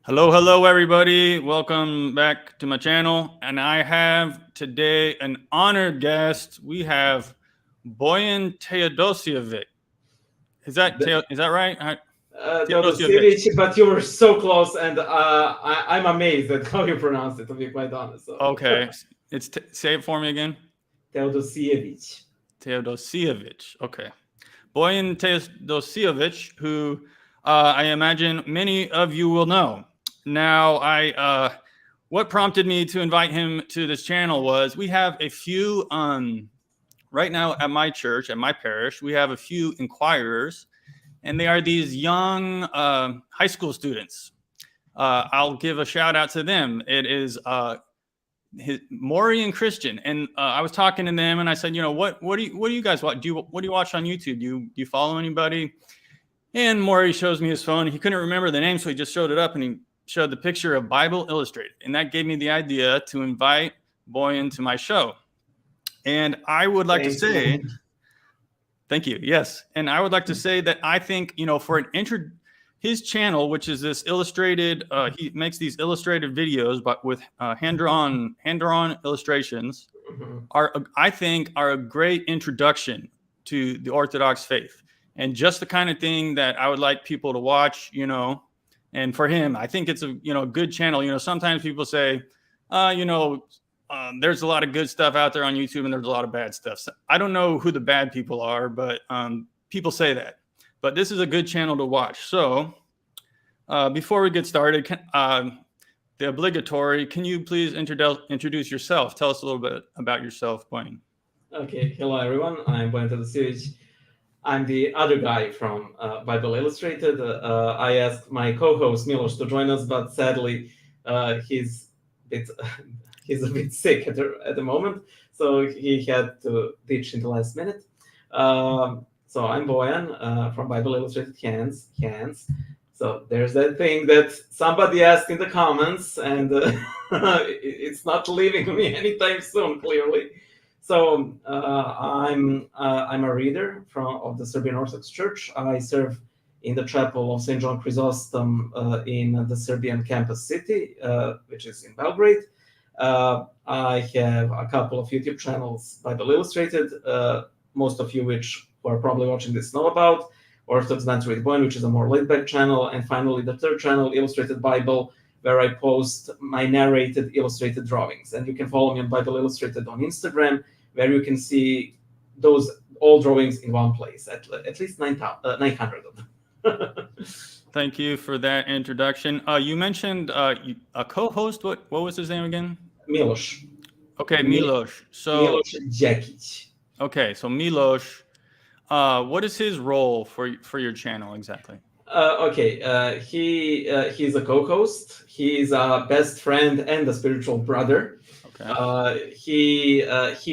Hello, everybody. Welcome back to my channel. And I have today an honored guest. We have Bojan Teodosijevic. Is that right? Teodosijevic. Teodosijevic, but you were so close, and I'm amazed at how you pronounce it, to be quite honest. So. Okay. Say it for me again. Teodosijevic. Teodosijevic. Okay. Bojan Teodosijevic, who I imagine many of you will know. Now, what prompted me to invite him to this channel was we have a few right now at my church, at my parish, we have a few inquirers, and they are these young high school students. I'll give a shout out to them. It is Maury and Christian, and I was talking to them, and I said, what do you guys watch? What do you watch on YouTube? Do you follow anybody? And Maury shows me his phone. He couldn't remember the name, so he just showed it up, and he showed the picture of Bible Illustrated, and that gave me the idea to invite Bojan to my show. And I would like to say, thank you. Yes, and I would like to say that I think for his channel, which is this illustrated, he makes these illustrated videos, but with hand-drawn illustrations, I think are a great introduction to the Orthodox faith, and just the kind of thing that I would like people to watch. And for him, I think it's a good channel. Sometimes people say, there's a lot of good stuff out there on YouTube, and there's a lot of bad stuff. So I don't know who the bad people are, but people say that. But this is a good channel to watch. So before we get started, the obligatory, can you please introduce yourself? Tell us a little bit about yourself, Bojan. Okay, hello everyone. I'm Bojan Teodosijevic. I'm the other guy from Bible Illustrated. I asked my co-host Milos to join us, but sadly, he's a bit sick at the moment, so he had to ditch in the last minute. So I'm Bojan from Bible Illustrated Hands. So there's that thing that somebody asked in the comments, and it's not leaving me anytime soon, clearly. So I'm a reader of the Serbian Orthodox Church. I serve in the chapel of St. John Chrysostom in the Serbian campus city, which is in Belgrade. I have a couple of YouTube channels, Bible Illustrated, most of you which are probably watching this know about, Orthodox Banter with Bojan, which is a more laid-back channel, and finally the third channel, Illustrated Bible, where I post my narrated illustrated drawings. And you can follow me on Bible Illustrated on Instagram, where you can see those all drawings in one place, at least 900 of them. Thank you for that introduction. You mentioned a co-host. What was his name again? Milos. Okay, Milos. So Milos Djekic. Okay, so Milos. What is his role for your channel exactly? He's a co-host. He's a best friend and a spiritual brother. Okay. He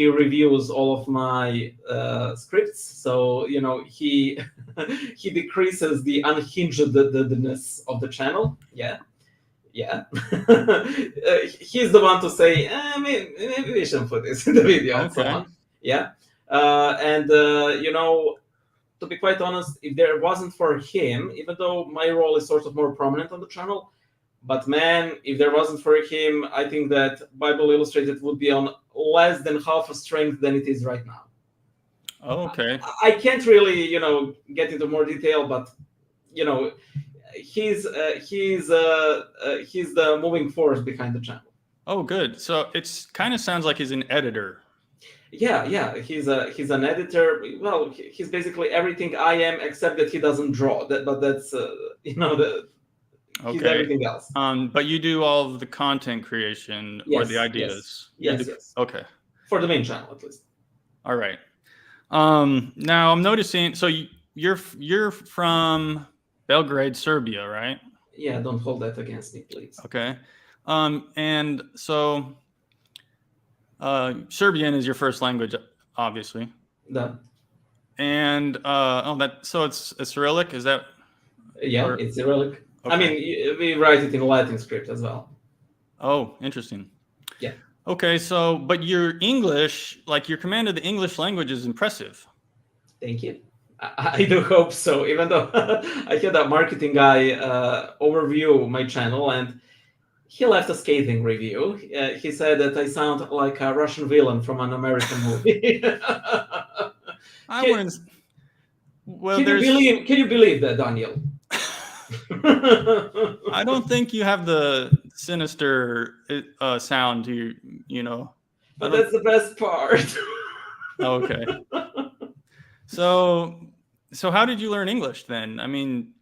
reviews all of my scripts, so he he decreases the unhingedness of the channel. Yeah. He's the one to say, maybe we shouldn't put this in the video, and so on. Yeah. To be quite honest, if there wasn't for him, even though my role is sort of more prominent on the channel, but man, if there wasn't for him, I think that Bible Illustrated would be on less than half a strength than it is right now. Oh, okay. I can't really, get into more detail, but he's the moving force behind the channel. Oh, good. So it's kind of sounds like he's an editor. Yeah. He's an editor. Well, he's basically everything I am, except that he doesn't draw. But that's He's everything else. But you do all of the content creation or the ideas. Yes. Okay. For the main channel, at least. All right. Now I'm noticing. So you're from Belgrade, Serbia, right? Yeah. Don't hold that against me, please. Okay. And so Serbian is your first language, obviously. Yeah. And so it's Cyrillic. Is that? Yeah, it's Cyrillic. Okay. I mean, we write it in Latin script as well. Oh, interesting. Yeah. Okay, so, but your English, like your command of the English language is impressive. Thank you. I do hope so. Even though I had a marketing guy overview my channel, and he left a scathing review. He said that I sound like a Russian villain from an American movie. I wouldn't. Well, Can you believe that, Daniel? I don't think you have the sinister sound to But that's the best part. Okay. So how did you learn English then? I mean,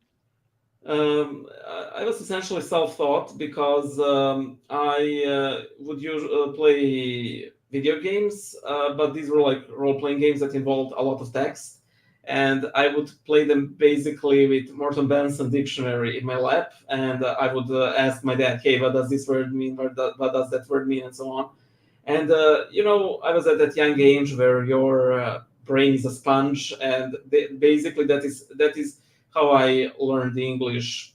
I was essentially self-taught because I would usually play video games, but these were like role-playing games that involved a lot of text, and I would play them basically with Morton Benson dictionary in my lap, and I would ask my dad, "Hey, what does this word mean? What does that word mean?" and so on. And I was at that young age where your brain is a sponge, and basically that is how I learned English.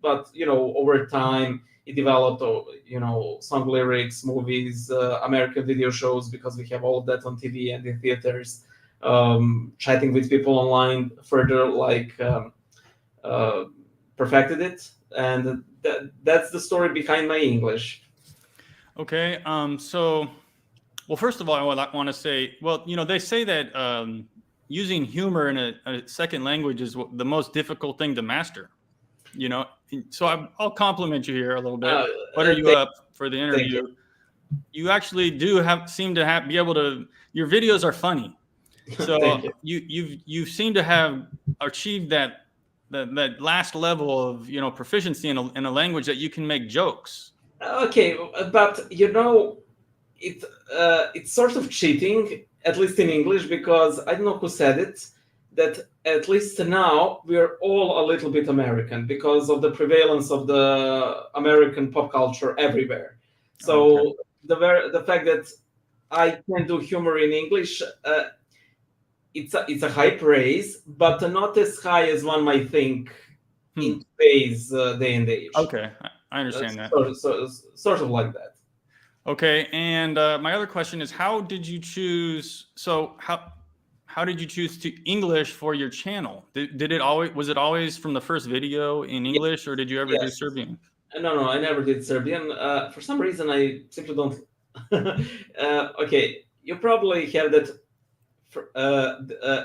But over time it developed, song lyrics, movies, American video shows, because we have all of that on TV and in theaters. Chatting with people online further, perfected it, and that's the story behind my English. Okay. Well, first of all, I want to say, well, they say that using humor in a second language is the most difficult thing to master. So I'll compliment you here a little bit. Butter you up for the interview. You actually do seem to be able to. Your videos are funny, so you seem to have achieved that last level of proficiency in a language that you can make jokes. Okay, but it's sort of cheating, at least in English, because I don't know who said it, that at least now we're all a little bit American because of the prevalence of the American pop culture everywhere. So the fact that I can do humor in English, it's a high praise, but not as high as one might think in today's day and age. Okay, I understand that. Sort of like that. Okay, and my other question is, how did you choose? So how did you choose to English for your channel? Was it always from the first video in English, or did you ever do Serbian? No, I never did Serbian. For some reason, I simply don't. Okay, you probably have that.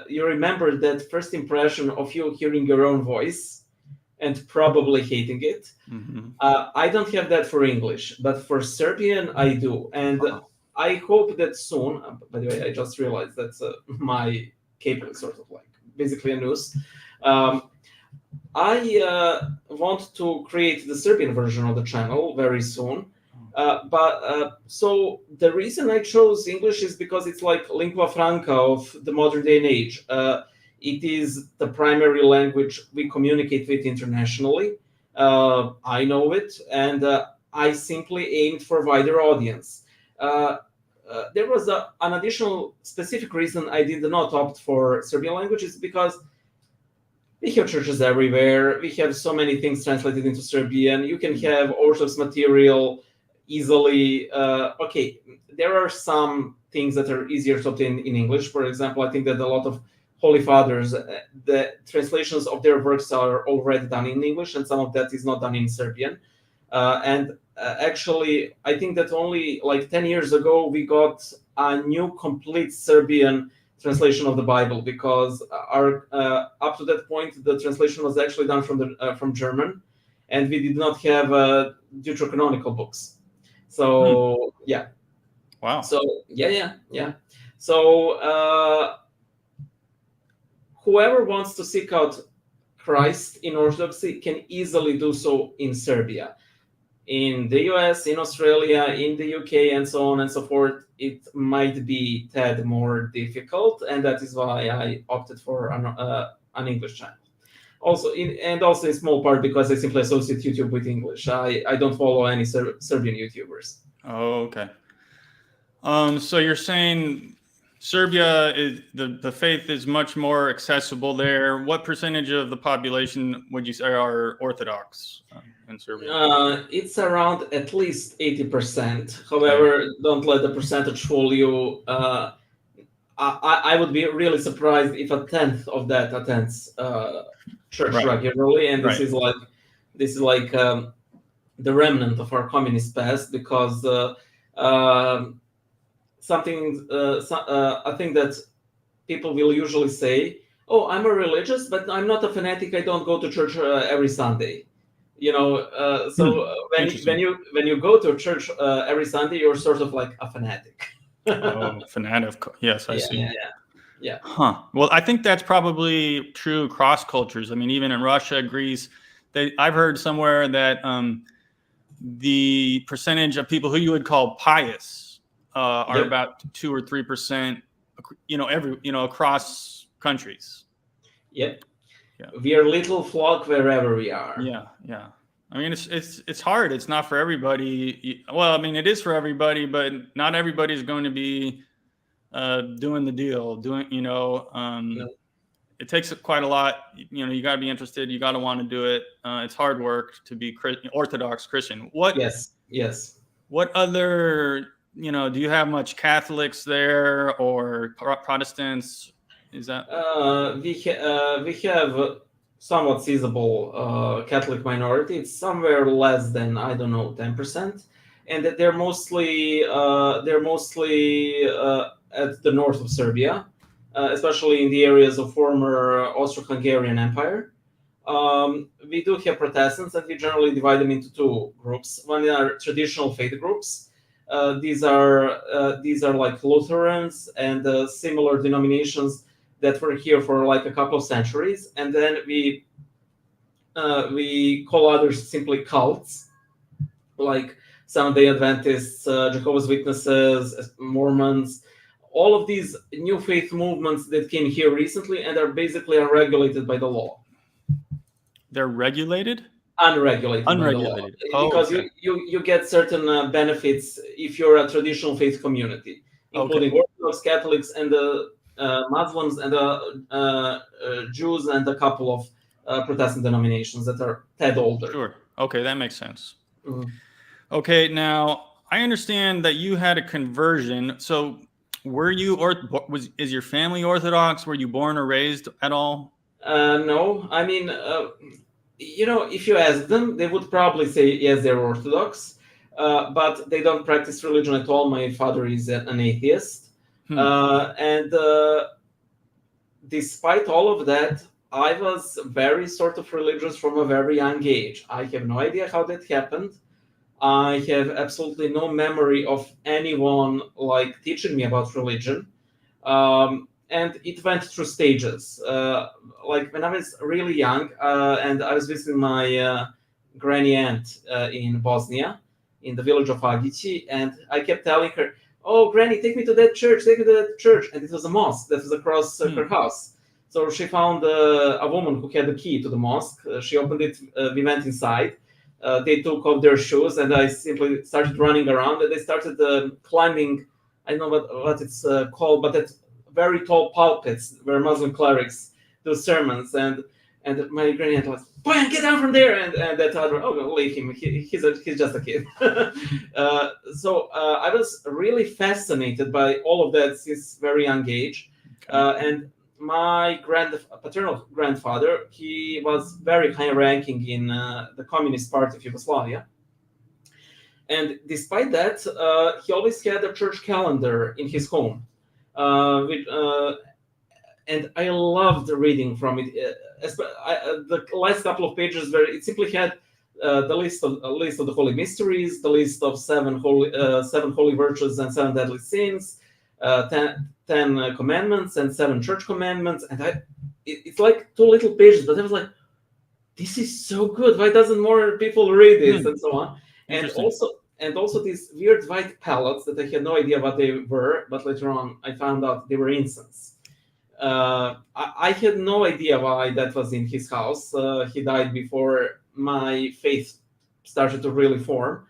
You remember that first impression of you hearing your own voice and probably hating it. Mm-hmm. I don't have that for English, but for Serbian, I do. And I hope that soon, by the way, I just realized that's my cable is sort of like basically a news. I want to create the Serbian version of the channel very soon. So the reason I chose English is because it's like lingua franca of the modern day and age. It is the primary language we communicate with internationally. I know it, and I simply aimed for a wider audience. There was an additional specific reason I did not opt for Serbian languages, because we have churches everywhere. We have so many things translated into Serbian. You can have Orthodox material easily. Okay, there are some things that are easier to obtain in English. For example, I think that a lot of Holy Fathers, the translations of their works are already done in English, and some of that is not done in Serbian. Actually, I think that only like 10 years ago, we got a new complete Serbian translation of the Bible, because our up to that point, the translation was actually done from German, and we did not have deuterocanonical books. So yeah. Wow. So yeah. So whoever wants to seek out Christ in Orthodoxy can easily do so in Serbia. In the US, in Australia, in the UK, and so on and so forth, it might be a tad more difficult, and that is why I opted for an English channel. Also in small part because I simply associate YouTube with English. I don't follow any Serbian YouTubers. Oh, okay. So you're saying Serbia is the faith is much more accessible there. What percentage of the population would you say are Orthodox in Serbia? It's around at least 80%. However, don't let the percentage fool you. I would be really surprised if a tenth of that attends church regularly, and this is like the remnant of our communist past, because I think that people will usually say, "Oh, I'm a religious, but I'm not a fanatic. I don't go to church every Sunday." When you go to church every Sunday, you're sort of like a fanatic. Oh, fanatic. Yes, I see. Yeah. Huh. Well, I think that's probably true cross cultures. I mean, even in Russia, Greece, I've heard somewhere that the percentage of people who you would call pious are about 2 or 3%, across countries. Yep. Yeah. We are little flock wherever we are. Yeah. I mean, it's hard. It's not for everybody. Well, I mean, it is for everybody, but not everybody's going to be doing the deal. It takes quite a lot. You got to be interested. You got to want to do it. It's hard work to be Orthodox Christian. Yes. What other, do you have much Catholics there or Protestants? Is that? We have somewhat sizable Catholic minority. It's somewhere less than, I don't know, 10%, and they're mostly at the north of Serbia, especially in the areas of former Austro-Hungarian Empire. We do have Protestants, and we generally divide them into two groups. One are traditional faith groups. These are like Lutherans and similar denominations that were here for like a couple of centuries, and then we call others simply cults, like Seventh-day Adventists, Jehovah's Witnesses, Mormons, all of these new faith movements that came here recently and are basically unregulated by the law. They're regulated? Unregulated. By the law. Because okay. you get certain benefits if you're a traditional faith community, including Orthodox Catholics and the Muslims and the Jews and a couple of Protestant denominations that are tad older. Sure. Okay, that makes sense. Mm-hmm. Okay, now I understand that you had a conversion. So were you is your family Orthodox? Were you born or raised at all? No. I mean, if you ask them, they would probably say yes, they're Orthodox, but they don't practice religion at all. My father is an atheist. And despite all of that, I was very sort of religious from a very young age. I have no idea how that happened. I have absolutely no memory of anyone like teaching me about religion. And it went through stages. Like when I was really young and I was visiting my granny aunt in Bosnia, in the village of Agići, and I kept telling her, "Oh, Granny, take me to that church, And it was a mosque that was across her house. So she found a woman who had the key to the mosque. She opened it, we went inside. They took off their shoes, and I simply started running around, and they started climbing, I don't know what it's called, but that very tall pulpits where Muslim clerics do sermons. And my granny was, "Bojan, get down from there!" And that other, "Oh, leave him. He's just a kid." So I was really fascinated by all of that since very young age. And my paternal grandfather, he was very high-ranking in the Communist Party of Yugoslavia. And despite that, he always had a church calendar in his home. And I loved reading from it. The last couple of pages where it simply had the list of the holy mysteries, the list of seven holy virtues and 7 deadly sins, 10 commandments and 7 church commandments, and it's like 2 little pages, but I was like, this is so good. Why doesn't more people read this? And so on. And also these weird white pallets that I had no idea what they were, but later on I found out they were incense. I had no idea why that was in his house. He died before my faith started to really form.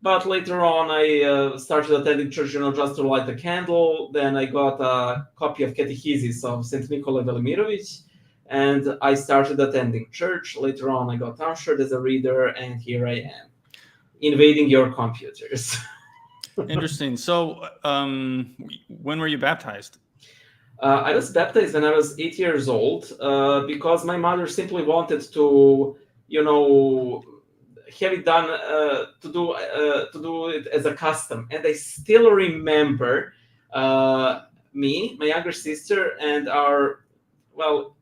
But later on, I started attending church, just to light a candle. Then I got a copy of Catechesis of St. Nikolai Velimirovic, and I started attending church. Later on, I got ushered as a reader, and here I am, invading your computers. Interesting. So, when were you baptized? I was baptized when I was 8 years old because my mother simply wanted to, have it done to do it as a custom. And I still remember me, my younger sister, and our, well,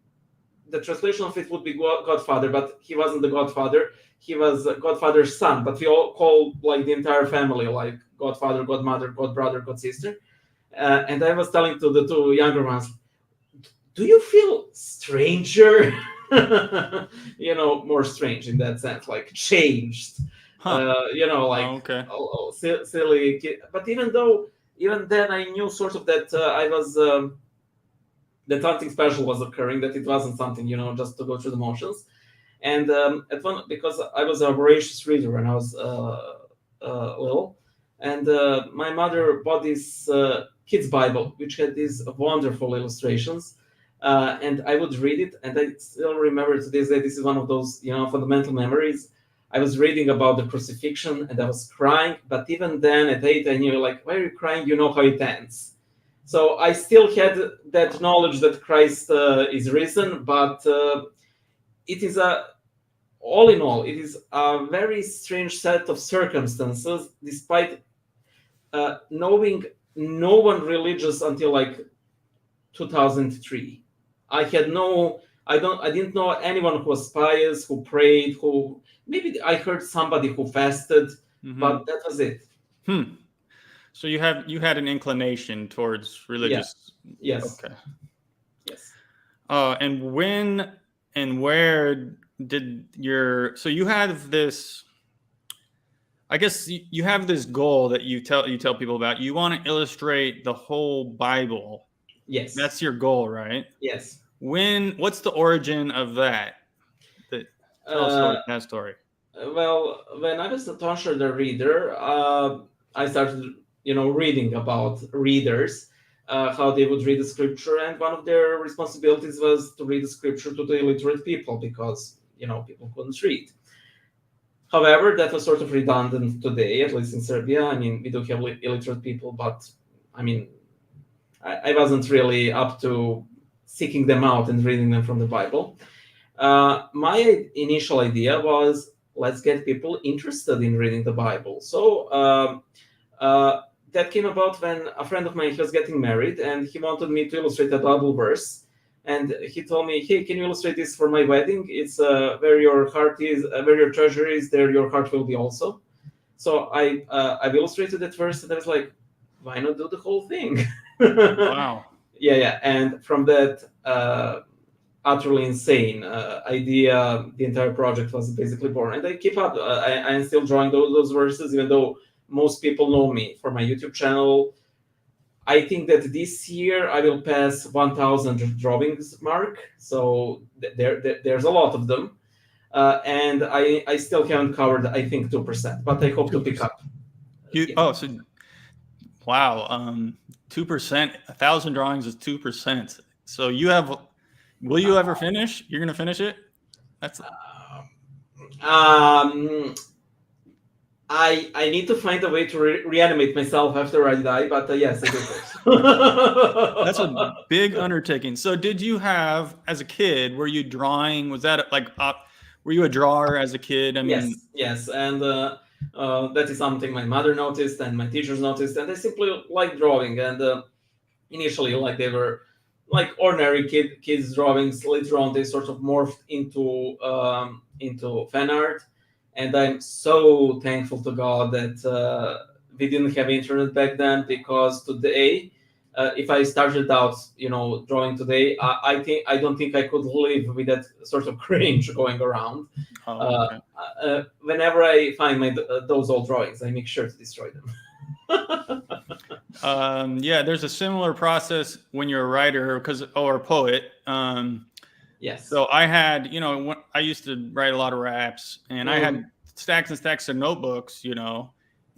the translation of it would be godfather, but he wasn't the godfather. He was godfather's son, but we all call like the entire family like godfather, godmother, godbrother, godsister. And I was telling to the two younger ones, do you feel stranger? More strange in that sense, like changed. Okay. Silly kid. But even then, I knew sort of that I was that something special was occurring, that it wasn't something just to go through the motions. And at one, because I was a voracious reader when I was little, and my mother bought this kids Bible, which had these wonderful illustrations. And I would read it, and I still remember to this day. This is one of those, fundamental memories. I was reading about the crucifixion, and I was crying. But even then, at 8, I knew, like, why are you crying? You know how it ends. So I still had that knowledge that Christ is risen, but it is all in all, it is a very strange set of circumstances, despite knowing no one religious until like 2003. I didn't know anyone who was pious, who prayed, who maybe I heard somebody who fasted, but that was it. So you had an inclination towards religious. Yeah. Yes. Okay. Yes. And when and where did so you have this, I guess you have this goal that you tell people about. You want to illustrate the whole Bible. Yes. That's your goal, right? Yes. What's the origin of that? Tell us that story. Well, when I was a Tonshirder reader, I started, reading about readers, how they would read the scripture, and one of their responsibilities was to read the scripture to the illiterate people because, people couldn't read. However, that was sort of redundant today, at least in Serbia. I mean, we do have illiterate people, but I mean, I wasn't really up to seeking them out and reading them from the Bible. My initial idea was, let's get people interested in reading the Bible. So that came about when a friend of mine, he was getting married, and he wanted me to illustrate a Bible verse. And he told me, hey, can you illustrate this for my wedding? It's where your heart is, where your treasure is, there your heart will be also. So I've illustrated that verse, and I was like, why not do the whole thing? Wow. Yeah. And from that utterly insane idea, the entire project was basically born. And I keep up. I am still drawing those verses, even though most people know me for my YouTube channel. I think that this year I will pass 1,000 drawings mark. So there's a lot of them. And I still haven't covered, I think, 2%, but I hope 2%. To pick up. Wow. 2%, 1,000 drawings is 2%. So will you ever finish? You're going to finish it? That's I need to find a way to reanimate myself after I die, but yes, I do. That's a big undertaking. So did you have, as a kid, were you drawing? Was that were you a drawer as a kid? I mean, yes. And that is something my mother noticed and my teachers noticed, and they simply like drawing. And initially, like, they were like ordinary kids drawings. Later on, they sort of morphed into fan art. And I'm so thankful to God that we didn't have internet back then, because today, if I started out, drawing today, I don't think I could live with that sort of cringe going around. Okay. Whenever I find those old drawings, I make sure to destroy them. Yeah, there's a similar process when you're a writer or a poet. Yes. So I had, I used to write a lot of raps, and I had stacks and stacks of notebooks,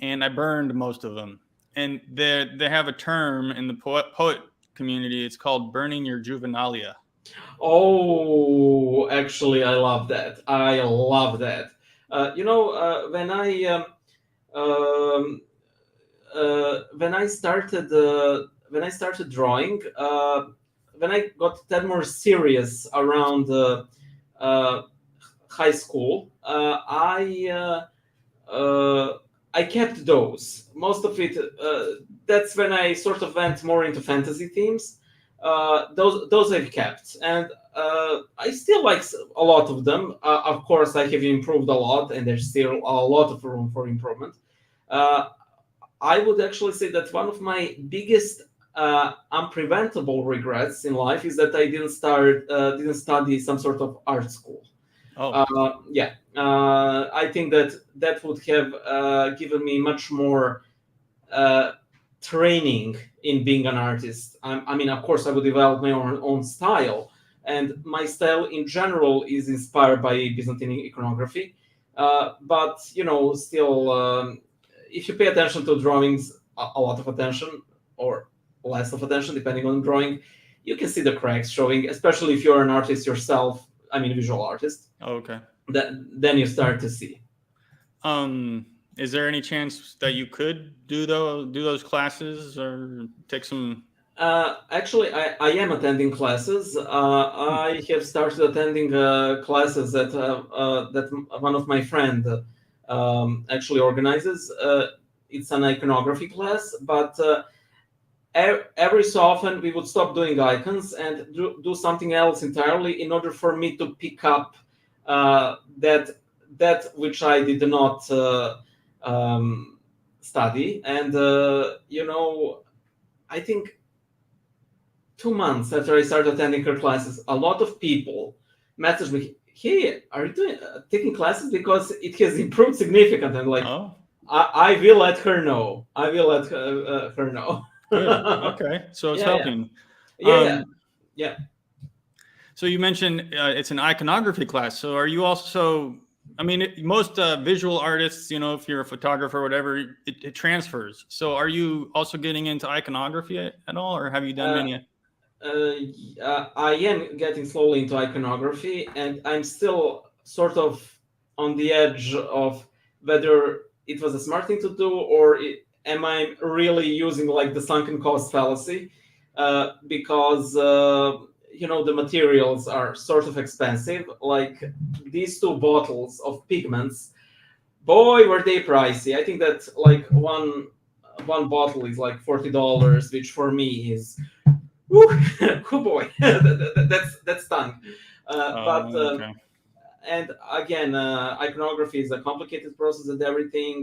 and I burned most of them. And they have a term in the poet community. It's called burning your juvenalia. Oh, actually, I love that. When I started drawing, when I got that more serious around high school, I kept those. Most of it. That's when I sort of went more into fantasy themes. Those I've kept, and I still like a lot of them. Of course, I have improved a lot, and there's still a lot of room for improvement. I would actually say that one of my biggest unpreventable regrets in life is that I didn't study some sort of art school. Yeah, I think that would have given me much more training in being an artist. I mean, of course, I would develop my own style, and my style in general is inspired by Byzantine iconography. But still, if you pay attention to drawings, a lot of attention or less of attention, depending on the drawing, you can see the cracks showing, especially if you're an artist yourself. I mean, visual artist. Okay. Then you start to see. Is there any chance that you could do those classes or take some? Actually, I am attending classes. I have started attending classes that one of my friends actually organizes. It's an iconography class, but every so often we would stop doing icons and do something else entirely in order for me to pick up that which I did not study. And I think 2 months after I started attending her classes, a lot of people messaged me, "Hey, are you taking classes? Because it has improved significantly." And like, I will let her know. I will let her know. Good. Okay, so it's helping. Yeah. So you mentioned it's an iconography class. So are you also? I mean, most visual artists, if you're a photographer or whatever, it transfers. So are you also getting into iconography at all, or have you done many? I am getting slowly into iconography, and I'm still sort of on the edge of whether it was a smart thing to do, or am I really using like the sunken cost fallacy? Because the materials are sort of expensive. Like these 2 bottles of pigments, boy, were they pricey. I think that like one bottle is like $40, which for me is, oh boy, that's stunk. Okay. And again, iconography is a complicated process and everything.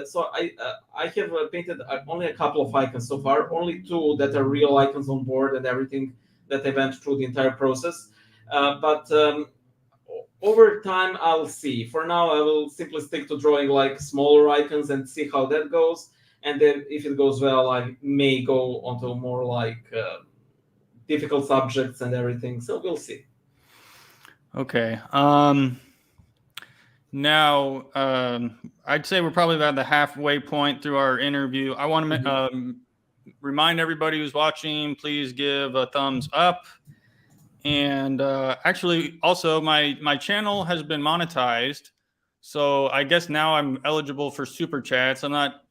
So I have painted only a couple of icons so far, only 2 that are real icons on board and everything that I went through the entire process. But over time, I'll see. For now, I will simply stick to drawing like smaller icons and see how that goes. And then if it goes well, I may go onto more like difficult subjects and everything. So we'll see. Okay. Now, I'd say we're probably about the halfway point through our interview. I want to remind everybody who's watching, please give a thumbs up. And actually, also, my channel has been monetized. So I guess now I'm eligible for super chats. I'm not,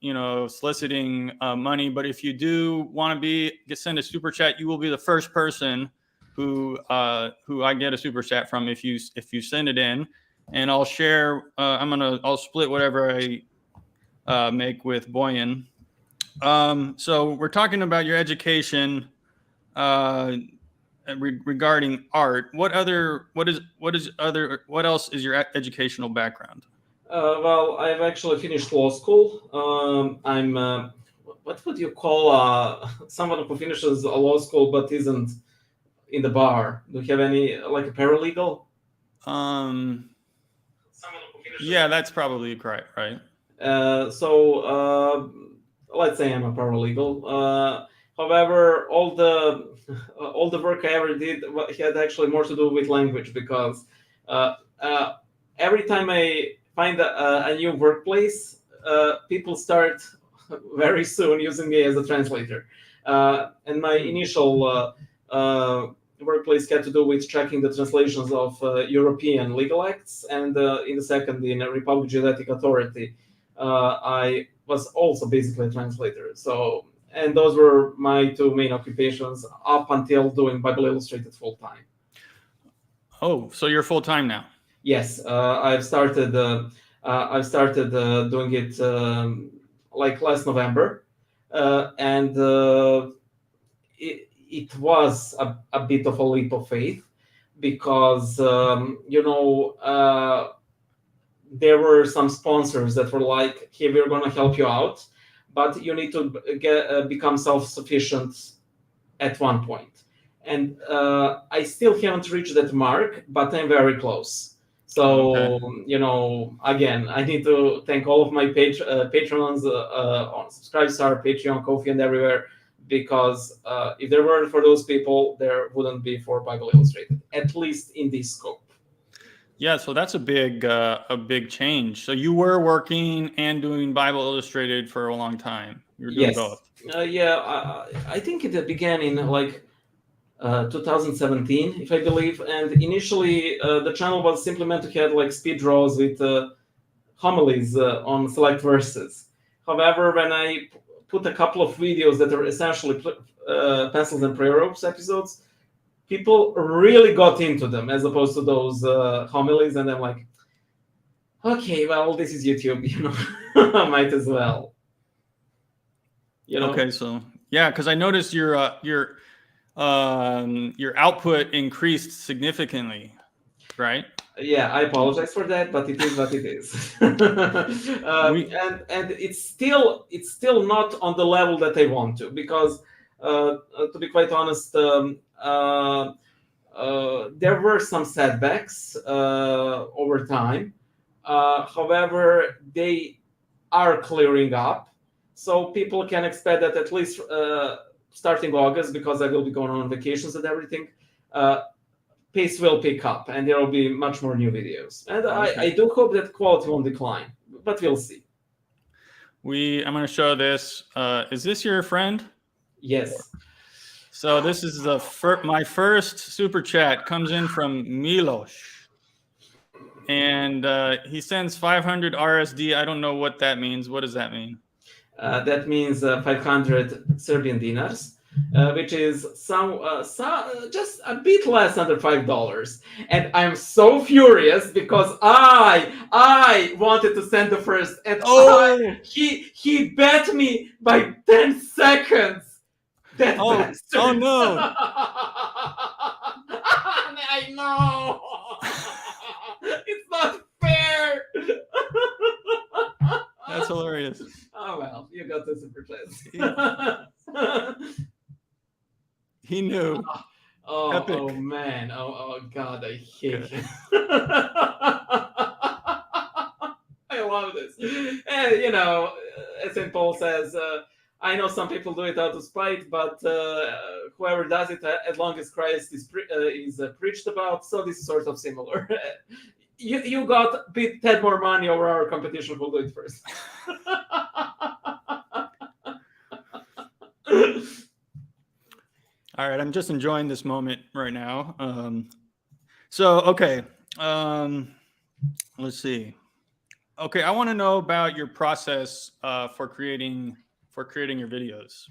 soliciting money, but if you do want to send a super chat, you will be the first person who I get a super chat from if you send it in, and I'll share. I'll split whatever I make with Bojan. So we're talking about your education regarding art. What else is your educational background? Well, I've actually finished law school. I'm what would you call someone who finishes a law school but isn't in the bar? Do you have any, like a paralegal? Yeah, that's probably correct, right? So let's say I'm a paralegal. However, all the work I ever did had actually more to do with language, because every time I find a new workplace, people start very soon using me as a translator. And my initial workplace had to do with checking the translations of European legal acts, and in the second, in a Republic Geodetic Authority, I was also basically a translator. So, and those were my two main occupations up until doing Bible Illustrated full time. Oh, so you're full time now? Yes, I've started doing it like last November, and it was a bit of a leap of faith because there were some sponsors that were like, "Hey, we're going to help you out, but you need to become self-sufficient at one point." And I still haven't reached that mark, but I'm very close. So, Okay. Again, I need to thank all of my patrons on Subscribestar, Patreon, Ko-fi, and everywhere, because if there weren't for those people, there wouldn't be for Bible Illustrated, at least in this scope. Yeah, so that's a big change. So you were working and doing Bible Illustrated for a long time. You were doing both. I think it began in like 2017, if I believe. And initially, the channel was simply meant to have like speed draws with homilies on select verses. However, when I put a couple of videos that are essentially pencils and prayer ropes episodes, people really got into them as opposed to those homilies. And I'm like, okay, well, this is YouTube, might as well. Okay, so yeah, because I noticed your output increased significantly, right? Yeah, I apologize for that, but it is what it is. And it's still not on the level that I want to, because to be quite honest, there were some setbacks over time. However, they are clearing up, so people can expect that at least starting August, because I will be going on vacations and everything, pace will pick up and there will be much more new videos. And I do hope that quality won't decline, but we'll see. I'm going to show this. Is this your friend? Yes. So this is my first super chat comes in from Milos. And he sends 500 RSD. I don't know what that means. What does that mean? That means 500 Serbian dinars, which is just a bit less under $5. And I'm so furious because I wanted to send the first, and he bet me by 10 seconds. That bastard. Oh no! I know. It's not fair. That's hilarious. Oh well, you got the super chat. He knew. Oh man. Oh God, I hate him. I love this. And as St. Paul says, I know some people do it out of spite, but whoever does it, as long as Christ is preached about, so this is sort of similar. You got a bit had more money over our competition. We'll do it first. All right, I'm just enjoying this moment right now. Okay, let's see. Okay, I want to know about your process for creating your videos.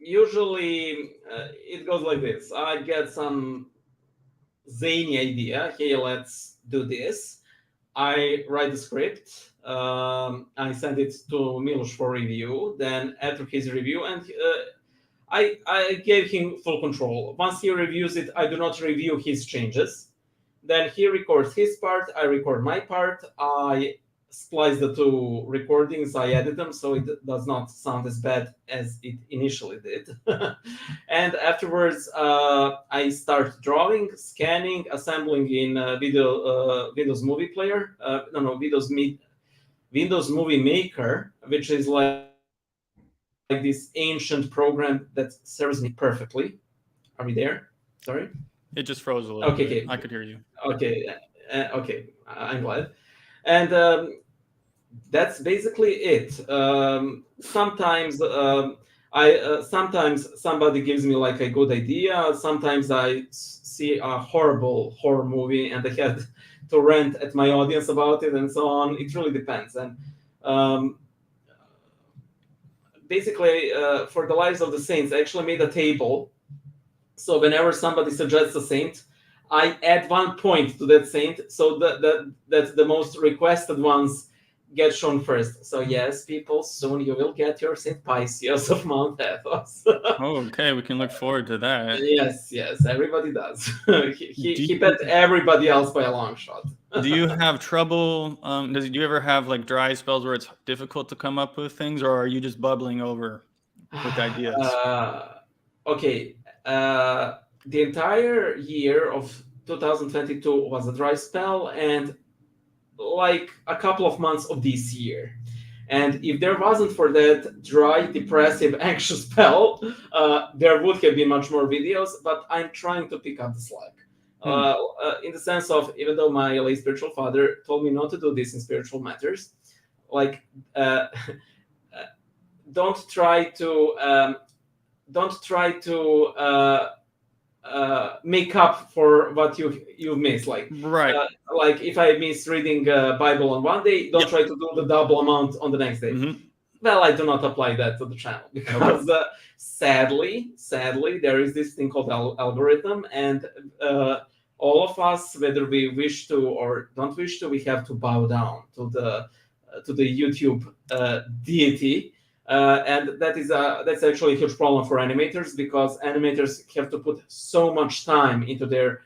Usually, it goes like this. I get some zany idea. Hey, let's do this. I write the script. I send it to Milos for review. Then after his review, and I gave him full control. Once he reviews it, I do not review his changes. Then he records his part. I record my part. I splice the two recordings. I edit them so it does not sound as bad as it initially did. And afterwards, I start drawing, scanning, assembling in Windows Movie Player. Windows Movie Maker, which is like this ancient program that serves me perfectly. Are we there? Sorry? It just froze a little bit. Okay. I could hear you. Okay. I'm glad. And that's basically it. Sometimes sometimes somebody gives me like a good idea. Sometimes I see a horrible horror movie and I had to rant at my audience about it and so on. It really depends. And basically for the lives of the saints, I actually made a table. So whenever somebody suggests a saint, I add 1 point to that saint, so that the most requested ones get shown first. So yes, people, soon you will get your Saint Paisios of Mount Athos. Oh, okay, we can look forward to that. Yes, everybody does. He bet everybody else by a long shot. Do you have trouble? Do you ever have like dry spells where it's difficult to come up with things, or are you just bubbling over with ideas? Okay. The entire year of 2022 was a dry spell, and like a couple of months of this year. And if there wasn't for that dry, depressive, anxious spell, there would have been much more videos, but I'm trying to pick up the slack. In the sense of, even though my late spiritual father told me not to do this in spiritual matters, like, don't try to make up for what you missed. Like, Right. Like if I miss reading Bible on one day, don't try to do the double amount on the next day. Mm-hmm. Well, I do not apply that to the channel because sadly, there is this thing called algorithm, and all of us, whether we wish to or don't wish to, we have to bow down to the YouTube deity. And that's actually a huge problem for animators, because animators have to put so much time into their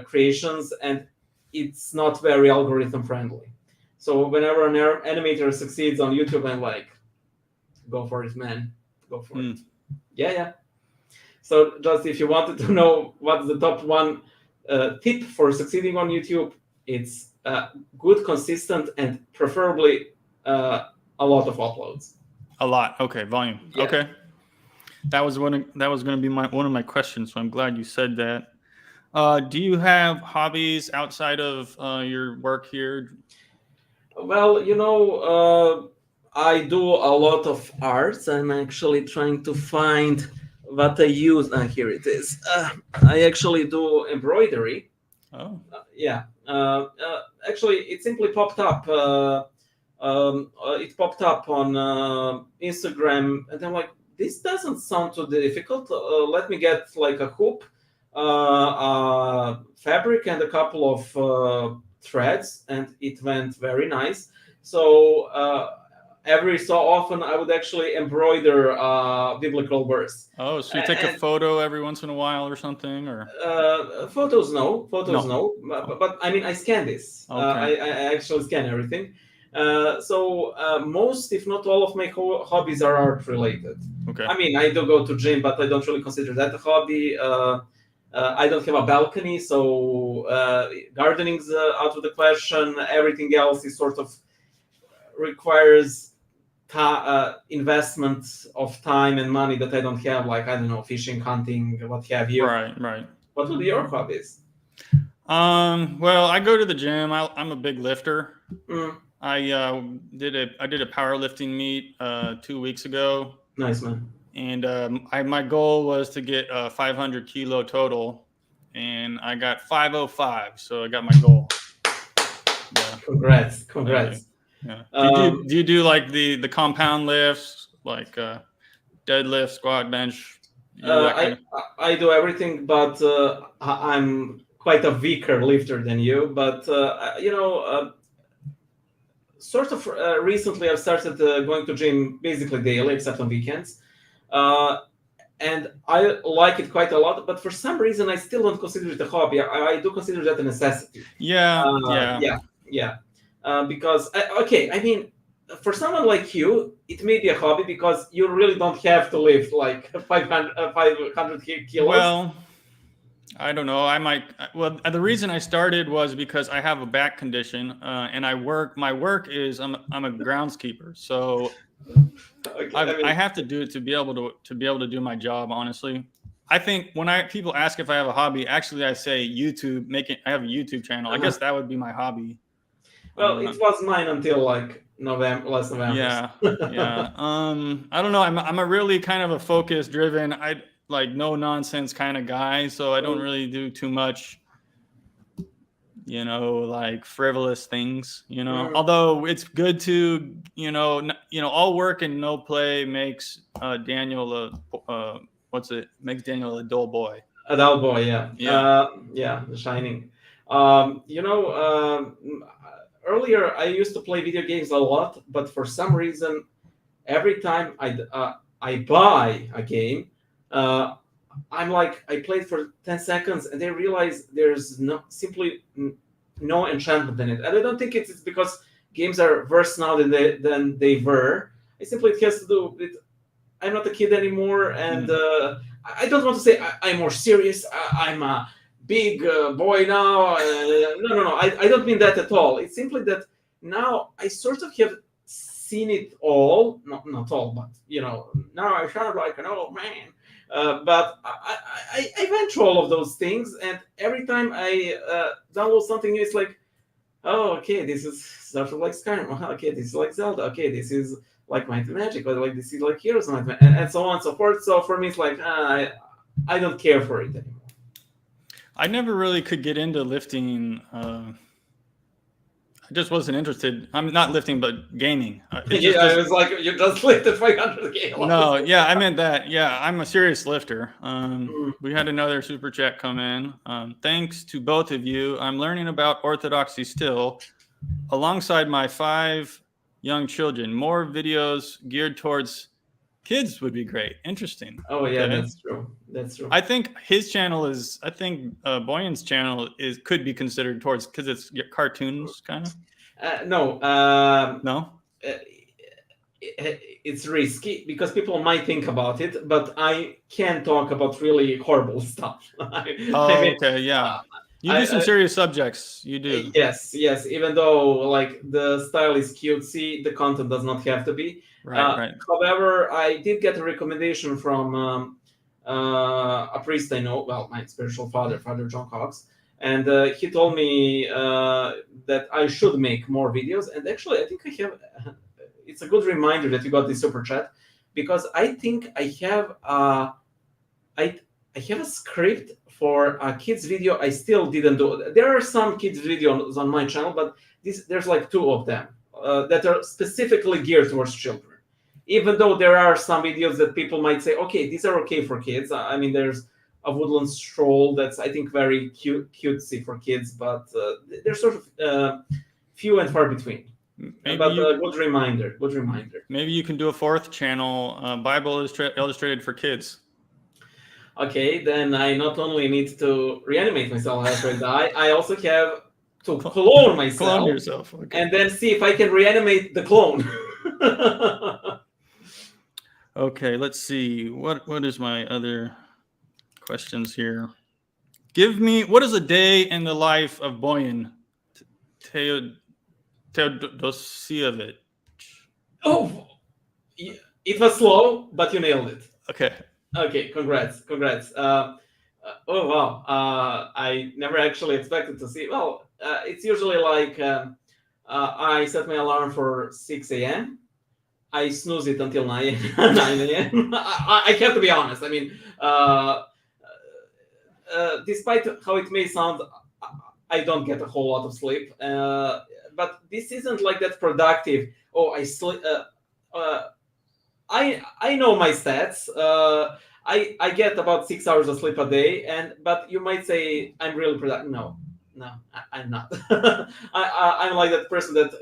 creations, and it's not very algorithm friendly. So whenever an animator succeeds on YouTube, I'm like, go for it, man, go for it. Yeah. So just if you wanted to know what's the top one tip for succeeding on YouTube, it's good, consistent, and preferably a lot of uploads. A lot. Okay, volume. Yeah. Okay. That was going to be one of my questions, so I'm glad you said that. Do you have hobbies outside of your work here? Well, I do a lot of arts. I'm actually trying to find what I use. Here it is. I actually do embroidery. Oh. Yeah. Actually, it simply popped up. It popped up on Instagram, and I'm like, this doesn't sound too difficult. Let me get like a hoop, fabric, and a couple of threads, and it went very nice. So every so often I would actually embroider biblical verse. Oh, so you take a photo every once in a while or something, or photos? No. But I mean, I scan this. Okay. I actually scan everything. So most, if not all, of my hobbies are art related. Okay. I mean, I do go to gym, but I don't really consider that a hobby. I don't have a balcony, so gardening's out of the question. Everything else is sort of requires investment of time and money that I don't have. Like, I don't know, fishing, hunting, what have you. Right. What would be your hobbies? Well, I go to the gym. I'm a big lifter. Mm. I did a powerlifting meet 2 weeks ago. Nice, man. And my goal was to get 500 kilo total, and I got 505. So I got my goal. Yeah. Congrats. Yeah. Do you do like the compound lifts, like deadlift, squat, bench? I do everything, but I'm quite a weaker lifter than you. But sort of recently I've started going to gym basically daily, except on weekends. And I like it quite a lot, but for some reason I still don't consider it a hobby. I do consider that a necessity. Yeah. Because I mean, for someone like you, it may be a hobby because you really don't have to lift like 500 kilos. Well, I don't know. Well, the reason I started was because I have a back condition, and my work is I'm a groundskeeper, so I have to do it to be able to do my job. Honestly, I think when people ask if I have a hobby, actually I say YouTube. I have a YouTube channel. I guess that would be my hobby. Well, it was mine until like last November. Yeah. I don't know. I'm a really kind of a focus driven. Like no nonsense kind of guy, so I don't really do too much like frivolous things. Mm. Although it's good to, all work and no play makes Daniel makes Daniel a dull boy. A dull boy, yeah. Yeah. Yeah, The Shining. You know, earlier I used to play video games a lot, but for some reason, every time I buy a game, uh, I'm like I played for 10 seconds and I realize there's no enchantment in it, and I don't think it's because games are worse now than they were. I simply it has to do with I'm not a kid anymore, and I don't want to say I'm more serious. I'm a big boy now. No. I don't mean that at all. It's simply that now I sort of have seen it all. Not all, but now I sound like an old man. But I went through all of those things, and every time I download something new, it's like, oh, okay, this is sort of like Skyrim. Okay, this is like Zelda. Okay, this is like Might and Magic, or like this is like Heroes of Might and so on and so forth. So for me, it's like I don't care for it anymore. I never really could get into lifting. I just wasn't interested. I'm not lifting, but gaming. It was like you just lifted 500 kilos. No, yeah, I meant that. Yeah, I'm a serious lifter. We had another super chat come in. Thanks to both of you. I'm learning about Orthodoxy still, alongside my 5 young children. More videos geared towards kids would be great. Interesting. Oh yeah, Okay. That's true. I think his channel is. I think Bojan's channel could be considered towards because it's cartoons kind of. No. No. It's risky because people might think about it, but I can talk about really horrible stuff. Okay, yeah. You do some serious subjects. You do. Yes. Even though like the style is cutesy, the content does not have to be. Right. However, I did get a recommendation from a priest I know. Well, my spiritual father, Father John Cox, and he told me that I should make more videos. And actually, I think I have. It's a good reminder that you got this super chat, because I think I have I have a script for a kids video. I still didn't do. There are some kids videos on my channel, but there's like 2 of them that are specifically geared towards children. Even though there are some videos that people might say, okay, these are okay for kids. I mean, there's a woodland stroll that's I think very cutesy for kids, but they're sort of few and far between. Good reminder. Maybe you can do a 4th channel, Bible illustrated for kids. Okay, then I not only need to reanimate myself after I die, I also have to clone myself. Clone yourself. Okay. And then see if I can reanimate the clone. Okay, let's see. What is my other questions here? Give me, what is a day in the life of Bojan Teodosijevic? Oh, it was slow, but you nailed it. Okay, congrats. Oh, wow. I never actually expected to see. Well, it's usually like I set my alarm for 6 a.m. I snooze it until 9 a.m. I have to be honest. I mean, despite how it may sound, I don't get a whole lot of sleep. But this isn't like that productive. Oh, I sleep. I know my stats. I get about 6 hours of sleep a day, but you might say I'm really productive. No, I'm not. I'm like that person that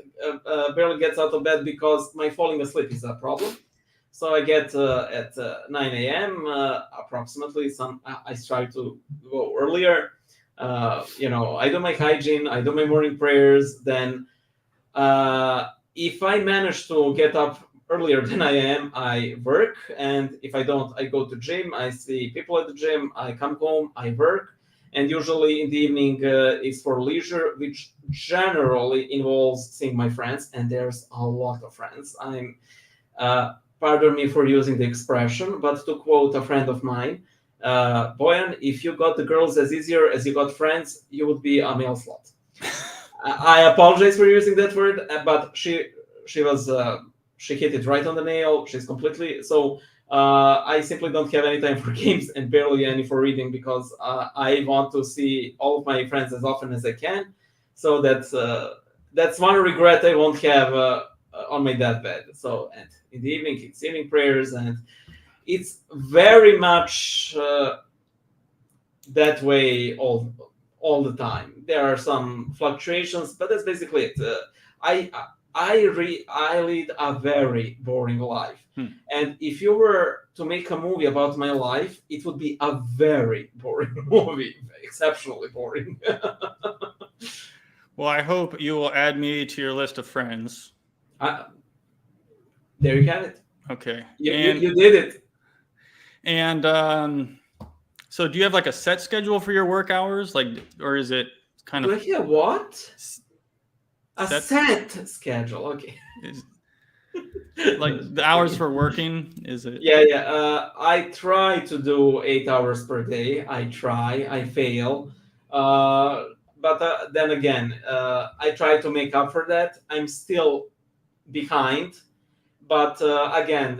barely gets out of bed because my falling asleep is a problem. So I get at 9 a.m. Approximately. I try to go earlier. I do my hygiene. I do my morning prayers. Then, if I manage to get up earlier than I am, I work, and if I don't, I go to gym. I see people at the gym. I come home. I work. And usually in the evening is for leisure, which generally involves seeing my friends, and there's a lot of friends. Pardon me for using the expression, but to quote a friend of mine, Bojan, if you got the girls as easier as you got friends, you would be a male slut. I apologize for using that word, but she hit it right on the nail. She's completely so. I simply don't have any time for games and barely any for reading because I want to see all of my friends as often as I can. So that's one regret I won't have on my deathbed. So, and in the evening, it's evening prayers, and it's very much that way all the time. There are some fluctuations, but that's basically it. I I lead a very boring life, and if you were to make a movie about my life, it would be a very boring movie, exceptionally boring. Well, I hope you will add me to your list of friends. There you have it. Okay. You did it. And so do you have like a set schedule for your work hours? Like, or is it kind Do of I hear what? A set schedule. Okay. Like the hours for working, is it? Yeah. I try to do 8 hours per day. I fail. But then again, I try to make up for that. I'm still behind. But again,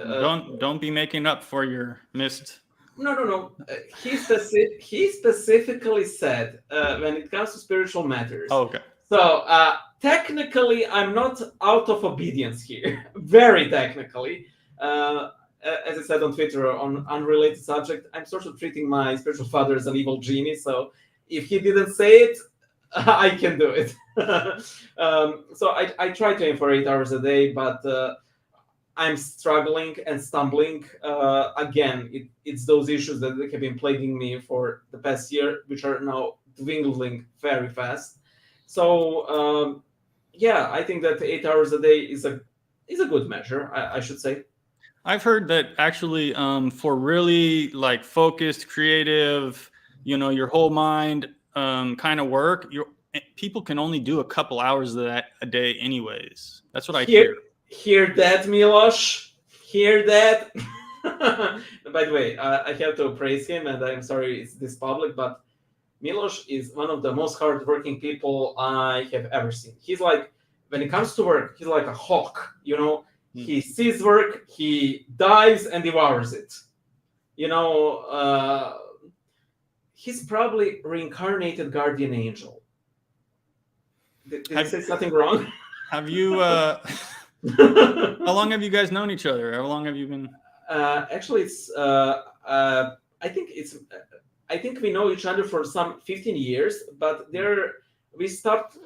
don't be making up for your missed. No. He specifically said when it comes to spiritual matters. Oh, okay. So technically, I'm not out of obedience here. Very technically. As I said on Twitter on unrelated subject, I'm sort of treating my spiritual father as an evil genie. So if he didn't say it, I can do it. So I try to aim for 8 hours a day, but I'm struggling and stumbling. Again, it's those issues that have been plaguing me for the past year, which are now dwindling very fast. So yeah, I think that 8 hours a day is a good measure. I should say. I've heard that actually for really like focused, creative, your whole mind kind of work, people can only do a couple hours of that a day anyways. That's what I hear. Hear that, Milosh? Hear that? By the way, I have to praise him, and I'm sorry it's this public, but Milosh is one of the most hardworking people I have ever seen. He's like, when it comes to work, he's like a hawk, He sees work, he dives and devours it. He's probably reincarnated guardian angel. Did I say something wrong? Have you... How long have you guys known each other? How long have you been? Actually, it's. I think we know each other for some 15 years, but we stopped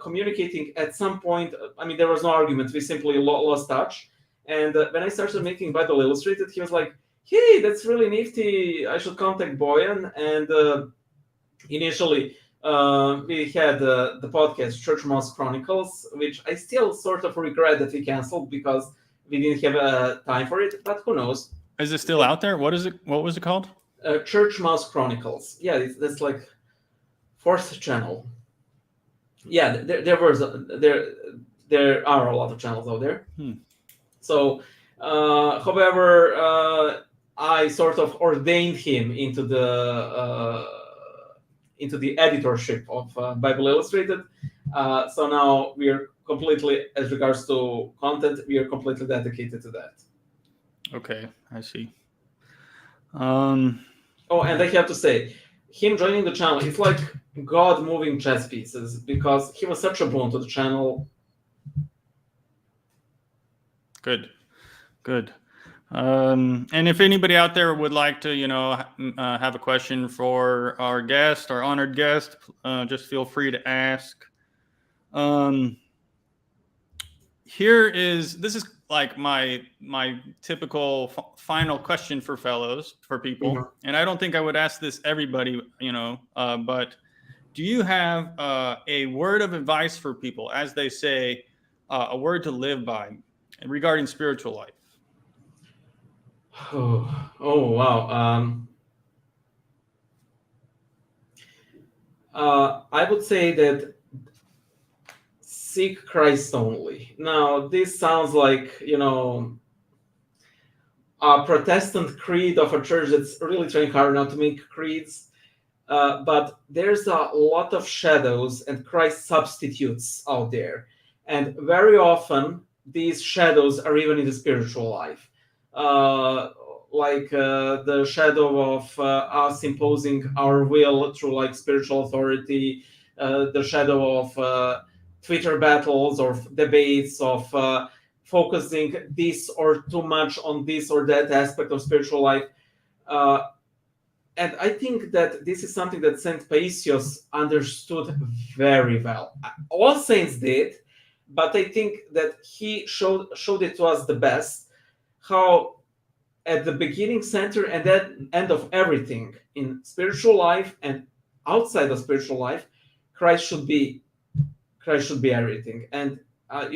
communicating at some point. I mean, there was no argument. We simply lost touch. And when I started making Bible Illustrated, he was like, "Hey, that's really nifty. I should contact Bojan." And initially, we had the podcast Church Mouse Chronicles, which I still sort of regret that we canceled because we didn't have time for it. But who knows? Is it still out there? What is it? What was it called? Church Mouse Chronicles. Yeah, that's like 4th channel. Yeah, there are a lot of channels out there. So, however, I sort of ordained him into the editorship of Bible Illustrated. So now we are completely, as regards to content, we are completely dedicated to that. Okay, I see. Oh, and I have to say, him joining the channel, it's like God moving chess pieces because he was such a boon to the channel. Good. And if anybody out there would like to, have a question for our guest, our honored guest, just feel free to ask. This is like my typical final question for people. Mm-hmm. And I don't think I would ask this everybody, but do you have a word of advice for people, as they say, a word to live by regarding spiritual life? Oh wow. I would say that seek Christ only. Now, this sounds like, a Protestant creed of a church that's really trying hard not to make creeds. But there's a lot of shadows and Christ substitutes out there. And very often, these shadows are even in the spiritual life. Like the shadow of us imposing our will through like spiritual authority, the shadow of Twitter battles or debates of focusing this or too much on this or that aspect of spiritual life. And I think that this is something that Saint Paisios understood very well. All saints did, but I think that he showed it to us the best, how at the beginning, center, and at end of everything in spiritual life and outside of spiritual life, Christ should be everything. And in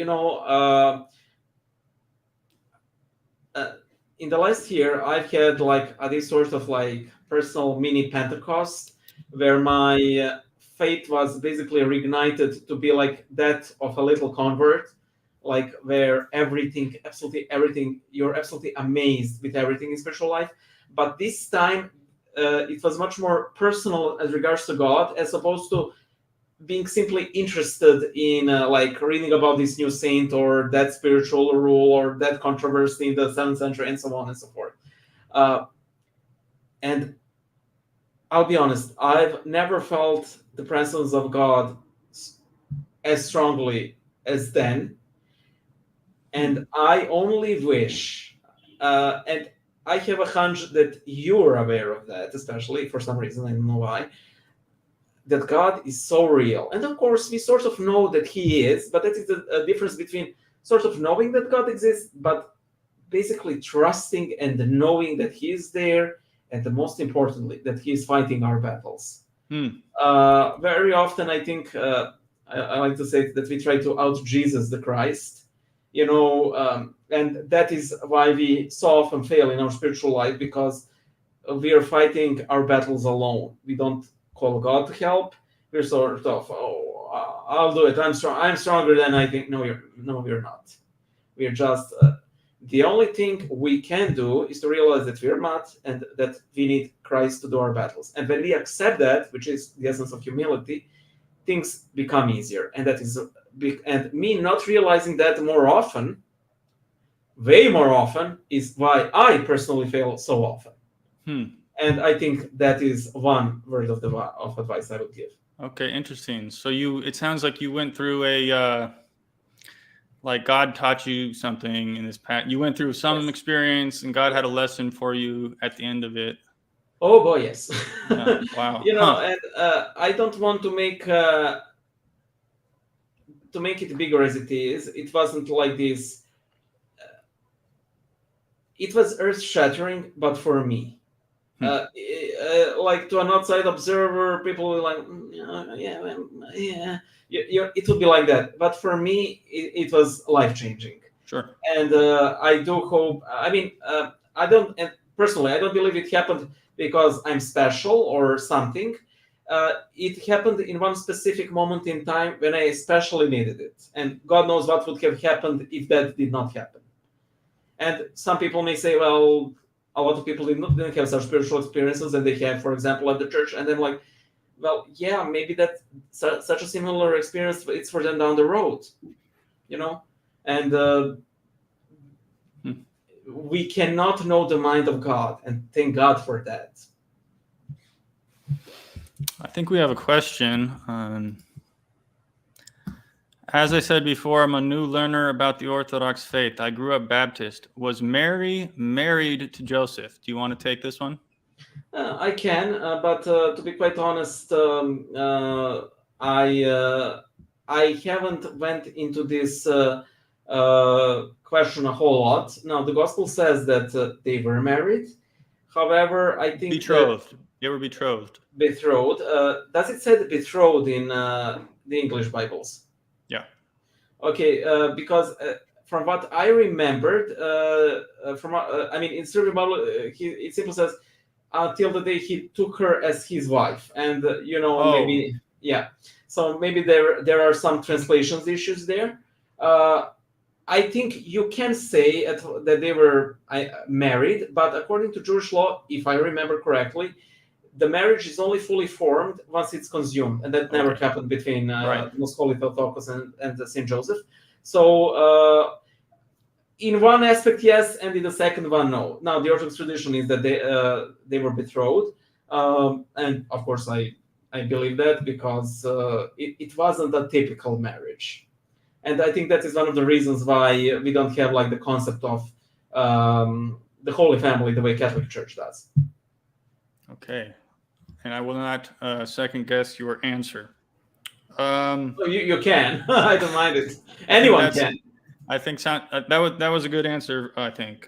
the last year, I've had like this sort of like personal mini Pentecost, where my faith was basically reignited to be like that of a little convert, like where absolutely everything, you're absolutely amazed with everything in spiritual life. But this time, it was much more personal as regards to God, as opposed to being simply interested in like reading about this new saint or that spiritual rule or that controversy in the 7th century and so on and so forth. And I'll be honest, I've never felt the presence of God as strongly as then. And I only wish, and I have a hunch that you're aware of that, especially for some reason, I don't know why, that God is so real. And of course, we sort of know that he is, but that is the difference between sort of knowing that God exists, but basically trusting and knowing that he is there, and most importantly, that he is fighting our battles. Very often, I think, I like to say that we try to out-Jesus the Christ, and that is why we so often fail in our spiritual life, because we are fighting our battles alone. We don't call God to help. We're sort of, I'll do it. I'm strong. I'm stronger than I think. No, we're not. We're just the only thing we can do is to realize that we're not, and that we need Christ to do our battles. And when we accept that, which is the essence of humility, things become easier. And that is and me not realizing that more often, way more often, is why I personally fail so often. And I think that is one word of advice I would give. Okay, interesting. So it sounds like you went through like God taught you something in this past. You went through some experience, and God had a lesson for you at the end of it. Oh boy, yes. Yeah, wow. And I don't want to make it bigger as it is. It wasn't like this. It was earth-shattering, but for me. Like to an outside observer, people will like, it would be like that. But for me, it was life-changing. Sure. And I do hope. I mean, I don't. And personally, I don't believe it happened because I'm special or something. It happened in one specific moment in time when I especially needed it, and God knows what would have happened if that did not happen. And some people may say, well, a lot of people didn't have such spiritual experiences that they have, for example, at the church. And then like, well, yeah, maybe that such a similar experience, it's for them down the road, And we cannot know the mind of God, and thank God for that. I think we have a question. As I said before, I'm a new learner about the Orthodox faith. I grew up Baptist. Was Mary married to Joseph? Do you want to take this one? I can, but to be quite honest, I haven't went into this question a whole lot. Now, the Gospel says that they were married. However, I think betrothed. They were betrothed. Betrothed. Does it say betrothed in the English Bibles? Yeah. Okay, because from what I remembered, in Serbian Bible, it simply says until the day he took her as his wife, and maybe So maybe there are some translations issues there. I think you can say that they were married, but according to Jewish law, if I remember correctly, the marriage is only fully formed once it's consumed, and that never happened between Most Holy Theotokos and Saint Joseph. So in one aspect, yes, and in the second one, no. Now, the Orthodox tradition is that they were betrothed, and of course, I I believe that because it wasn't a typical marriage. And I think that is one of the reasons why we don't have like the concept of the Holy Family the way Catholic Church does. Okay. And I will not second guess your answer. You can. I don't mind it. Anyone can. I think that was a good answer, I think.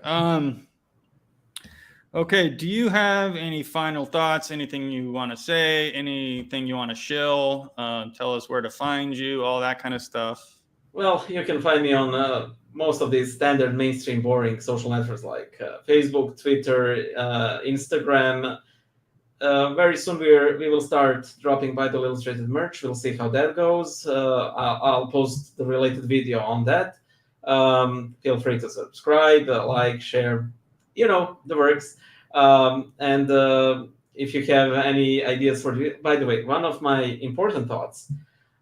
Okay, do you have any final thoughts? Anything you want to say? Anything you want to shill? Tell us where to find you, all that kind of stuff. Well, you can find me on most of these standard mainstream boring social networks like Facebook, Twitter, Instagram. Very soon we will start dropping Bible Illustrated merch. We'll see how that goes. I'll post the related video on that. Feel free to subscribe, like, share, the works. And if you have any ideas by the way, one of my important thoughts,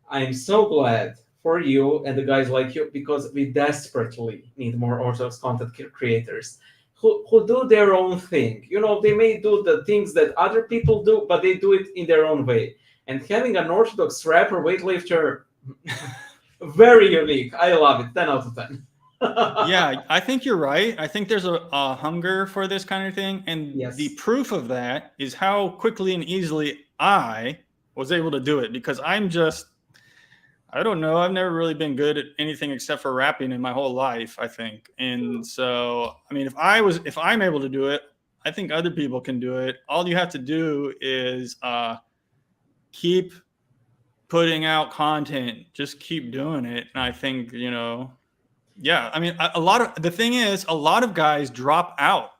I'm so glad for you and the guys like you, because we desperately need more Orthodox content creators who do their own thing. They may do the things that other people do, but they do it in their own way. And having an Orthodox rapper weightlifter, very unique. I love it. 10 out of 10. Yeah, I think you're right. I think there's a hunger for this kind of thing. And yes. The proof of that is how quickly and easily I was able to do it, because I don't know. I've never really been good at anything except for rapping in my whole life, I think. And so, I mean, if I'm able to do it, I think other people can do it. All you have to do is keep putting out content, just keep doing it. And I think, yeah, I mean, a lot of guys drop out.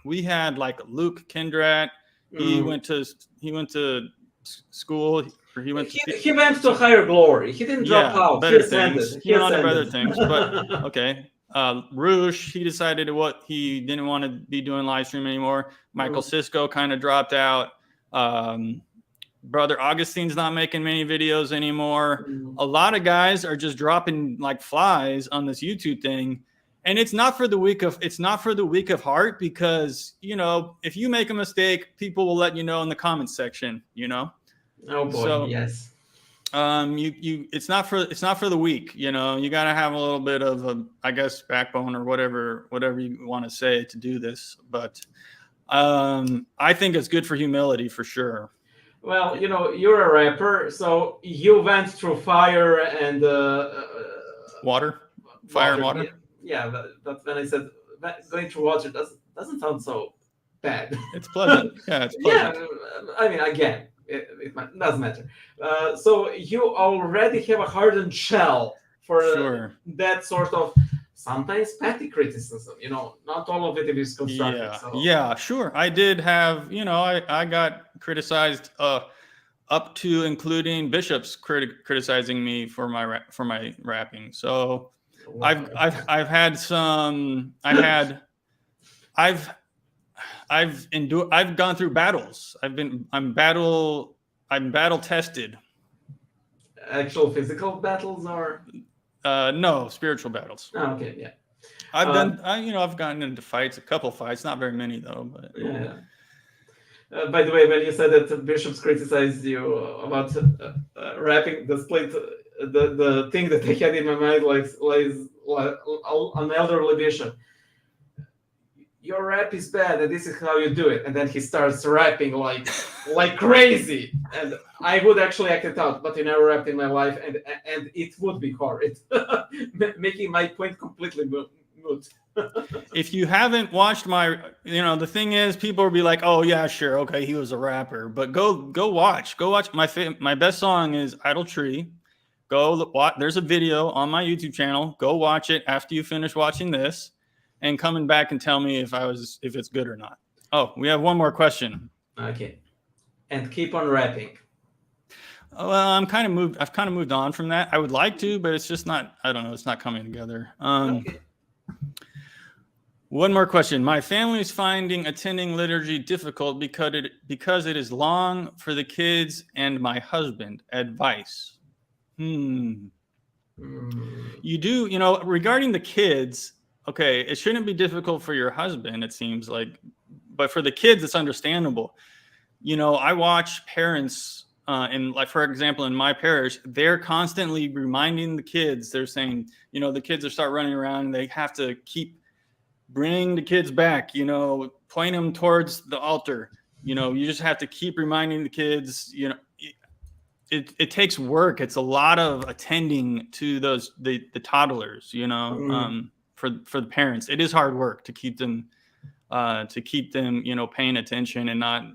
We had like Luke Kendrat. He went to school. He went to higher glory. He didn't drop out. Better things. He went on to better things. But okay. Roosh, he decided what he didn't want to be doing live stream anymore. Michael Sisko kind of dropped out. Brother Augustine's not making many videos anymore. A lot of guys are just dropping like flies on this YouTube thing. And it's not for the weak of heart, because, if you make a mistake, people will let you know in the comments section, Oh boy, so, yes. It's not for the weak, you got to have a little bit of I guess backbone or whatever you want to say to do this. But I think it's good for humility for sure. Well, you're a rapper, so you went through fire and water. And water. Yeah, that's when I said going through water doesn't sound so bad. It's pleasant. Yeah, it's pleasant. Yeah, I mean, again, it doesn't matter. So you already have a hardened shell for that sort of sometimes petty criticism. Not all of it is constructive. Yeah, so. Yeah, sure. I did have, I got criticized up to including bishops criticizing me for my rapping. So wow. I've had some. I've gone through battles. I'm battle tested. Actual physical battles or? No, spiritual battles. Oh, okay, yeah. I've gotten into fights, a couple fights, not very many though, but yeah. By the way, when you said that bishops criticized you about rapping, the split, the thing that I had in my mind was an elderly bishop. Your rap is bad, and this is how you do it. And then he starts rapping like crazy, and I would actually act it out, but I never rapped in my life, and it would be horrid, making my point completely moot. If you haven't watched the thing is, people will be like, "Oh yeah, sure, okay, he was a rapper," but go watch my best song is Idle Tree. Go watch. There's a video on my YouTube channel. Go watch it after you finish watching this, and coming back and tell me if it's good or not. Oh, we have one more question. Okay, and keep on rapping. Well, I've kind of moved on from that. I would like to, but it's just not. I don't know. It's not coming together. Okay. One more question. My family is finding attending liturgy difficult because it is long for the kids and my husband. Advice. You do, regarding the kids, okay, it shouldn't be difficult for your husband, it seems like, but for the kids, it's understandable. I watch parents and like, for example, in my parish, they're constantly reminding the kids. They're saying, the kids are start running around, and they have to keep bringing the kids back, point them towards the altar. You just have to keep reminding the kids, it takes work. It's a lot of attending to the toddlers, for the parents. It is hard work to keep them paying attention and not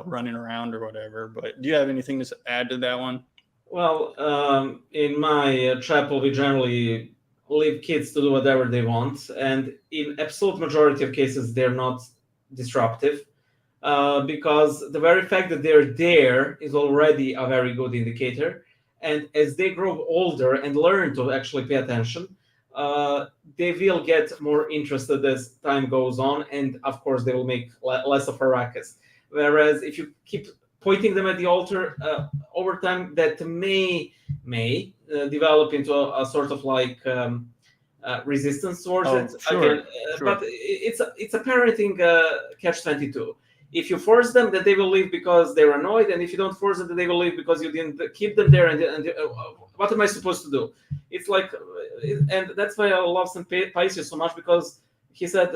running around or whatever. But do you have anything to add to that one? Well, in my chapel, we generally leave kids to do whatever they want, and in absolute majority of cases, they're not disruptive. Because the very fact that they're there is already a very good indicator. And as they grow older and learn to actually pay attention, they will get more interested as time goes on. And of course, they will make less of a ruckus. Whereas if you keep pointing them at the altar, over time, that may develop into a sort of like resistance towards it. Sure, again. But it's a parenting catch-22. If you force them, that they will leave because they're annoyed, and if you don't force them, that they will leave because you didn't keep them there. And what am I supposed to do? It's like, and that's why I love St. Paisius so much, because he said,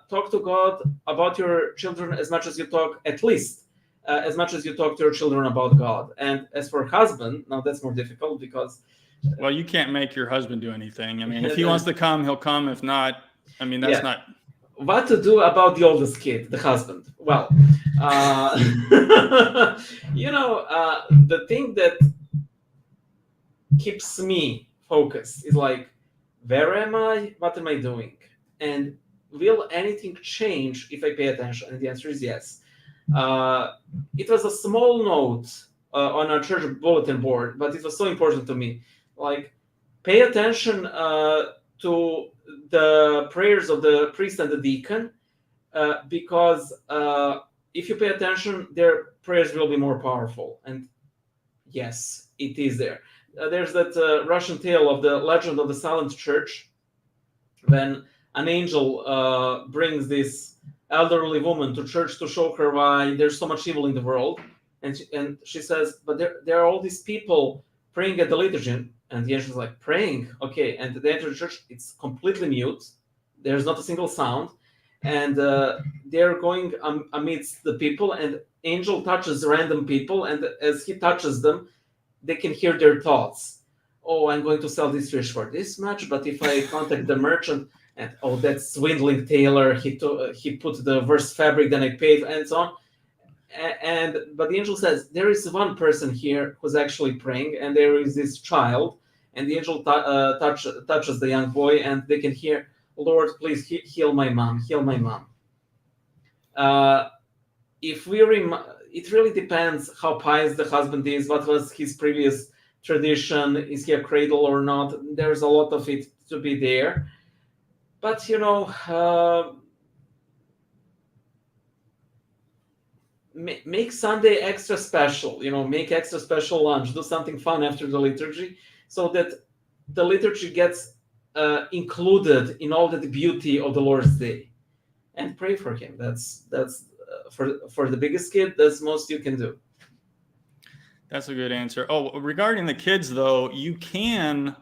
talk to God about your children as much as you talk, at least as much as you talk to your children about God. And as for husband, now that's more difficult because... Well, you can't make your husband do anything. I mean, if he wants to come, he'll come. If not, I mean, that's not... What to do about the oldest kid, the husband? Well, the thing that keeps me focused is like, where am I? What am I doing? And will anything change if I pay attention? And the answer is yes. It was a small note on our church bulletin board, but it was so important to me. Like, pay attention to the prayers of the priest and the deacon, because if you pay attention, their prayers will be more powerful. And yes, it is there. There's that Russian tale of the legend of the silent church, when an angel brings this elderly woman to church to show her why there's so much evil in the world. And she says, but there are all these people praying at the liturgy. And the angel's like, praying? Okay. And they enter the church, it's completely mute. There's not a single sound. And they're going amidst the people, and angel touches random people. And as he touches them, they can hear their thoughts. Oh, I'm going to sell this fish for this much, but if I contact the merchant, and oh, that swindling tailor, he put the worst fabric than I paid, and so on. But the angel says, there is one person here who's actually praying, and there is this child, and the angel touches the young boy, and they can hear, Lord, please heal my mom, heal my mom. It really depends how pious the husband is, what was his previous tradition, is he a cradle or not? There's a lot of it to be there. But, make Sunday extra special, make extra special lunch, do something fun after the liturgy, so that the liturgy gets included in all the beauty of the Lord's Day, and pray for him. That's for the biggest kid, that's most you can do. That's a good answer. Oh, regarding the kids though, you can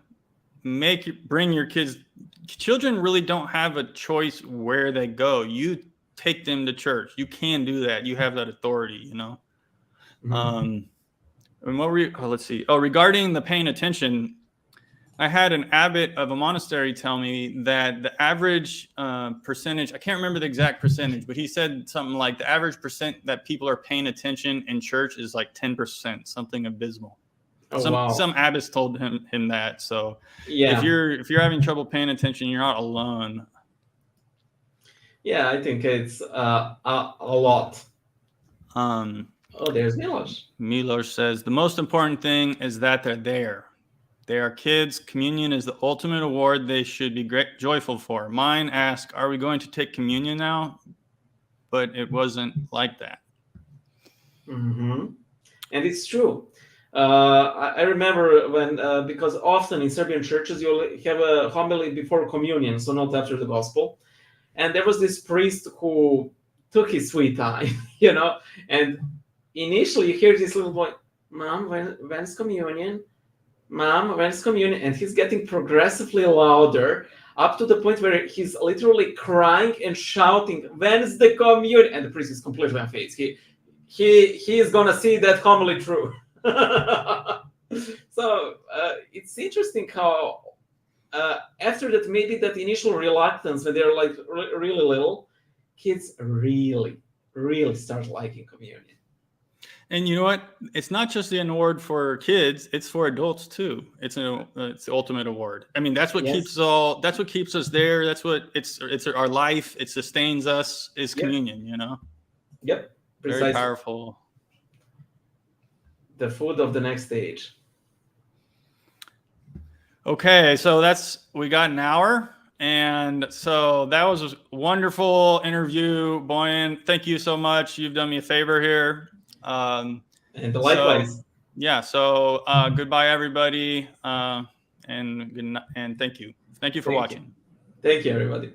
bring your kids. Children really don't have a choice where they go. You take them to church. You can do that. You have that authority, Mm-hmm. And let's see. Oh, regarding the paying attention, I had an abbot of a monastery tell me that the average percentage, I can't remember the exact percentage, but he said something like the average percent that people are paying attention in church is like 10%, something abysmal. Oh, wow. Some abbots told him that. So yeah, if you're having trouble paying attention, you're not alone. Yeah, I think it's a lot. There's Milos. Milos says, the most important thing is that they're there. They are kids. Communion is the ultimate award they should be joyful for. Mine asked, are we going to take communion now? But it wasn't like that. Mm-hmm. And it's true. I remember when, because often in Serbian churches, you'll have a homily before communion, so not after the gospel. And there was this priest who took his sweet time, and initially you hear this little boy, Mom, when's communion? Mom, when's communion? And he's getting progressively louder up to the point where he's literally crying and shouting, when's the communion? And the priest is completely unfazed. He is gonna see that homily through. So it's interesting how after that, maybe that initial reluctance when they're like really little, kids really start liking communion. And you know what? It's not just an award for kids; it's for adults too. It's the ultimate award. I mean, that's what keeps That's what keeps us there. That's what it's our life. It sustains us. Is communion. You know. Yep. Precisely. Very powerful. The food of the next stage. Okay, so we got an hour, and so that was a wonderful interview, Bojan. Thank you so much. You've done me a favor here. And likewise. So goodbye, everybody, and thank you. Thank you for watching. Thank you, everybody.